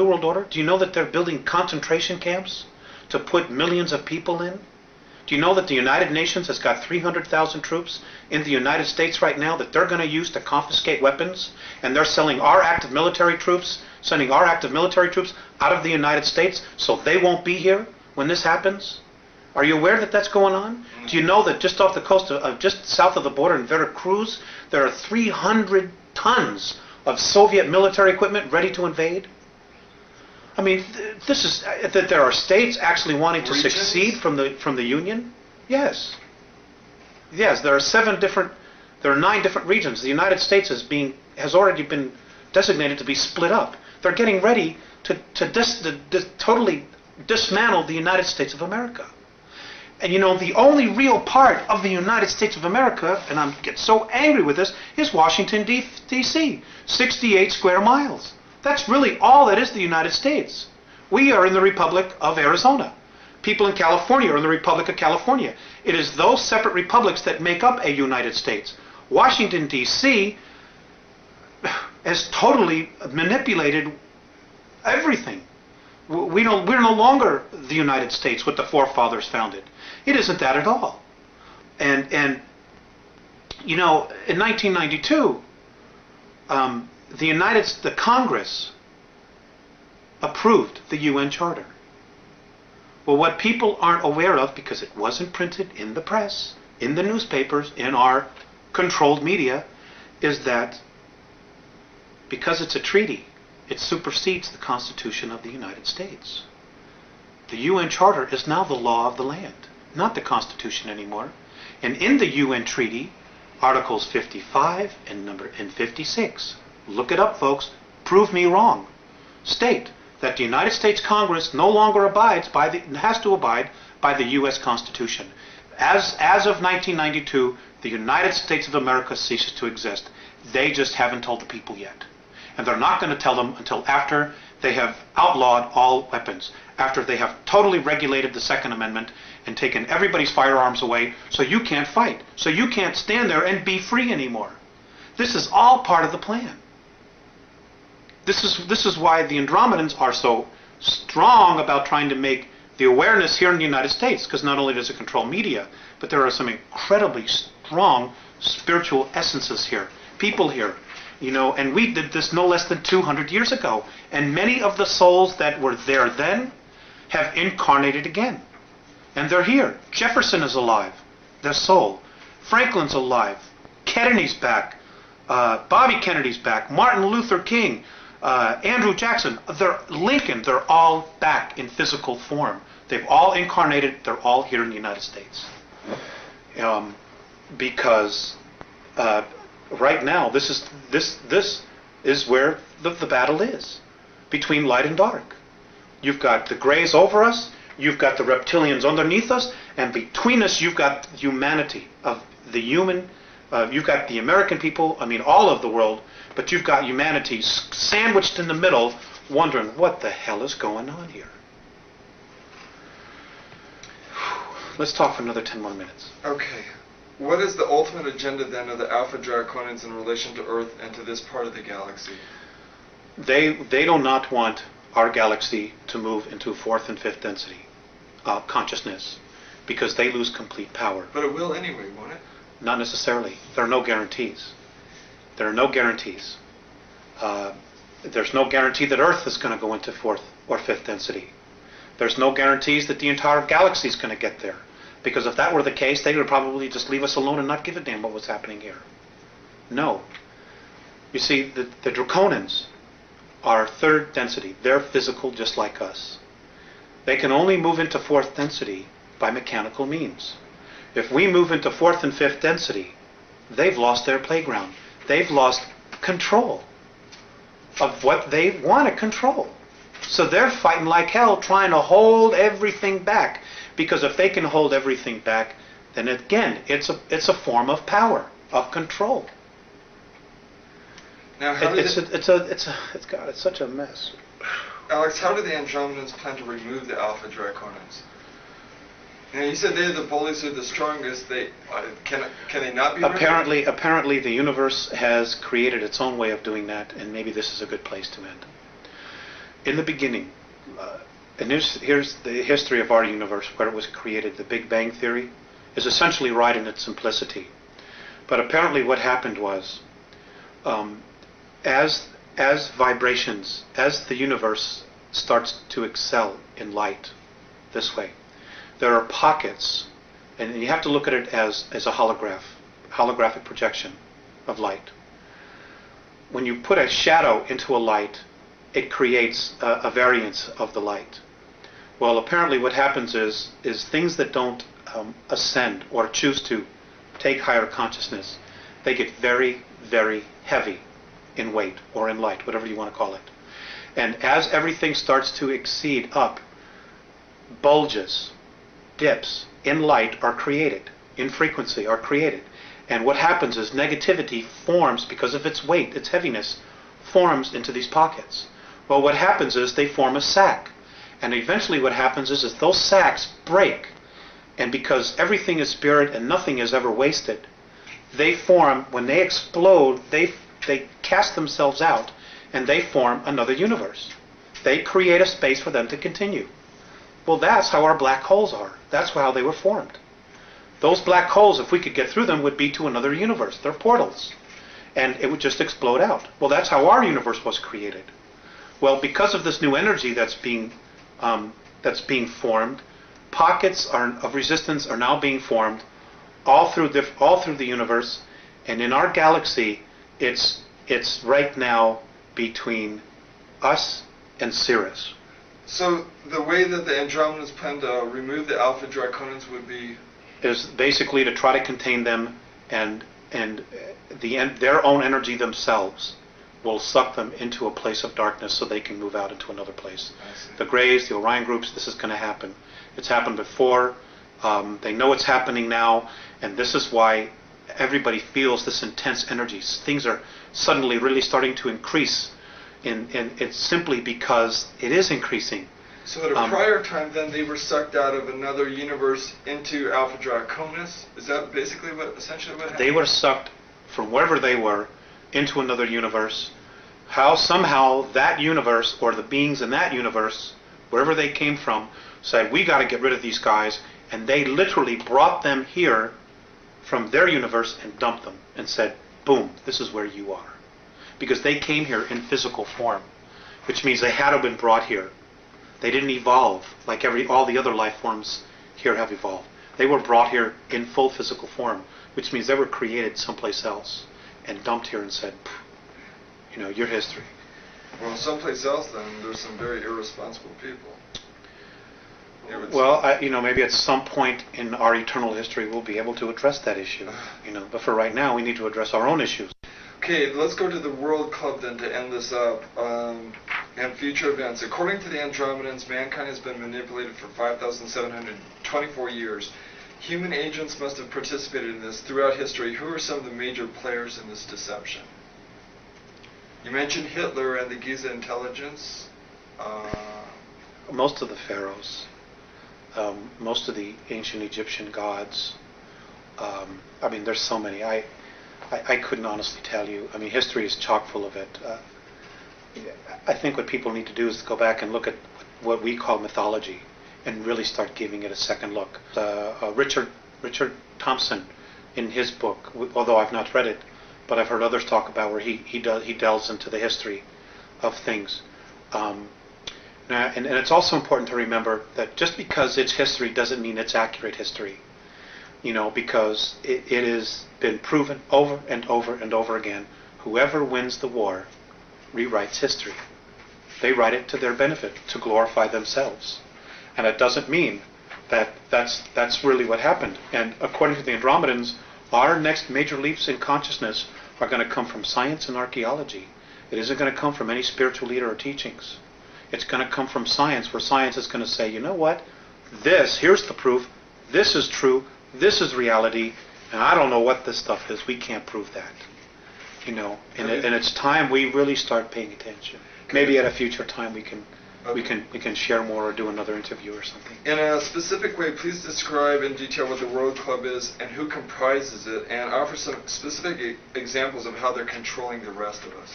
New World Order? Do you know that they're building concentration camps to put millions of people in? Do you know that the United Nations has got 300,000 troops in the United States right now that they're going to use to confiscate weapons? And they're selling our active military troops, sending our active military troops out of the United States so they won't be here when this happens? Are you aware that that's going on? Do you know that just off the coast of just south of the border in Veracruz, there are 300 tons of Soviet military equipment ready to invade? I mean, this is that there are states actually wanting to succeed from the Union. Yes, yes. There are 9 different regions. The United States has already been designated to be split up. They're getting ready to totally dismantle the United States of America. And you know, the only real part of the United States of America, and I get so angry with this, is Washington, D.C., 68 square miles. That's really all that is the United States. We are in the Republic of Arizona. People in California are in the Republic of California. It is those separate republics that make up a United States. Washington, D.C. has totally manipulated everything. We're no longer the United States, what the forefathers founded. It isn't that at all. And you know, in 1992, the Congress approved the UN Charter. Well, what people aren't aware of, because it wasn't printed in the press, in the newspapers, in our controlled media, is that because it's a treaty, it supersedes the Constitution of the United States. The UN Charter is now the law of the land, not the Constitution anymore. And in the UN Treaty, Articles 55 and 56, look it up, folks, prove me wrong, state that the United States Congress no longer has to abide by the U.S. Constitution. As of 1992, the United States of America ceases to exist. They just haven't told the people yet. And they're not going to tell them until after they have outlawed all weapons, after they have totally regulated the Second Amendment and taken everybody's firearms away, so you can't fight, so you can't stand there and be free anymore. This is all part of the plan. This is why the Andromedans are so strong about trying to make the awareness here in the United States, because not only does it control media, but there are some incredibly strong spiritual essences here, people here. You know, and we did this no less than 200 years ago. And many of the souls that were there then have incarnated again. And they're here. Jefferson is alive, their soul. Franklin's alive. Kennedy's back. Bobby Kennedy's back. Martin Luther King. Andrew Jackson. Lincoln. They're all back in physical form. They've all incarnated. They're all here in the United States. Because right now, this is where the battle is, between light and dark. You've got the grays over us, you've got the reptilians underneath us, and between us you've got humanity of the human. You've got the American people, I mean all of the world, but you've got humanity sandwiched in the middle, wondering what the hell is going on here. Let's talk for another 10 more minutes. Okay. What is the ultimate agenda then of the Alpha Draconians in relation to Earth and to this part of the galaxy? They do not want our galaxy to move into 4th and 5th density consciousness, because they lose complete power. But it will anyway, won't it? Not necessarily. There are no guarantees. There are no guarantees. There's no guarantee that Earth is going to go into 4th or 5th density. There's no guarantees that the entire galaxy is going to get there. Because if that were the case, they would probably just leave us alone and not give a damn what was happening here. No. You see, the Draconians are 3rd density. They're physical just like us. They can only move into 4th density by mechanical means. If we move into 4th and 5th density, they've lost their playground. They've lost control of what they want to control. So they're fighting like hell, trying to hold everything back. Because if they can hold everything back, then again, it's a form of power, of control. Now, it's such a mess. Alex, how do the Andromedans plan to remove the Alpha Draconians? Now, you said they're the bullies who are the strongest. Can they not be removed? Apparently, the universe has created its own way of doing that, and maybe this is a good place to end. in the beginning, and here's the history of our universe, where it was created. The Big Bang Theory is essentially right in its simplicity. But apparently what happened was, as vibrations, as the universe starts to excel in light this way, there are pockets, and you have to look at it as a holographic projection of light. When you put a shadow into a light, it creates a variance of the light. Well, apparently what happens is things that don't ascend or choose to take higher consciousness, they get very, very heavy in weight or in light, whatever you want to call it. And as everything starts to exceed up, bulges, dips in light are created, in frequency are created. And what happens is negativity forms, because of its weight, its heaviness, forms into these pockets. Well, what happens is they form a sac. And eventually what happens is those sacs break. And because everything is spirit and nothing is ever wasted, they form, when they explode, they cast themselves out and they form another universe. They create a space for them to continue. Well, that's how our black holes are. That's how they were formed. Those black holes, if we could get through them, would be to another universe. They're portals. And it would just explode out. Well, that's how our universe was created. Well, because of this new energy that's being formed, pockets of resistance are now being formed all through the universe. And in our galaxy, it's right now between us and Sirius. So the way that the Andromedans plan to remove the Alpha Draconans would be? Is basically to try to contain them, and their own energy themselves will suck them into a place of darkness so they can move out into another place. The Greys, the Orion groups, this is going to happen. It's happened before. They know it's happening now, and this is why everybody feels this intense energy. Things are suddenly really starting to increase, and it's simply because it is increasing. So at a prior time, then, they were sucked out of another universe into Alpha Draconis? Is that basically essentially what happened? They were sucked from wherever they were into another universe. How somehow that universe, or the beings in that universe, wherever they came from, said, we got to get rid of these guys, and they literally brought them here from their universe and dumped them and said, boom, this is where you are. Because they came here in physical form, which means they had to have been brought here. They didn't evolve like all the other life forms here have evolved. They were brought here in full physical form, which means they were created someplace else and dumped here and said, your history. Well, someplace else, then, there's some very irresponsible people. Well, maybe at some point in our eternal history we'll be able to address that issue. But for right now, we need to address our own issues. Okay, let's go to the World Club then to end this up, and future events. According to the Andromedans, mankind has been manipulated for 5,724 years. Human agents must have participated in this throughout history. Who are some of the major players in this deception? You mentioned Hitler and the Giza intelligence. Most of the pharaohs, most of the ancient Egyptian gods. There's so many. I couldn't honestly tell you. History is chock full of it. I think what people need to do is go back and look at what we call mythology and really start giving it a second look. Richard Thompson, in his book, although I've not read it, but I've heard others talk about where he delves into the history of things. And it's also important to remember that just because it's history doesn't mean it's accurate history. Because it has been proven over and over and over again, whoever wins the war rewrites history. They write it to their benefit, to glorify themselves. And it doesn't mean that that's really what happened. And according to the Andromedans, our next major leaps in consciousness are going to come from science and archaeology. It isn't going to come from any spiritual leader or teachings. It's going to come from science, where science is going to say, you know what? Here's the proof. This is true. This is reality, and I don't know what this stuff is. We can't prove that, and it's time we really start paying attention. Maybe at a future time we can share more or do another interview or something. In a specific way, please describe in detail what the World Club is and who comprises it, and offer some specific examples of how they're controlling the rest of us.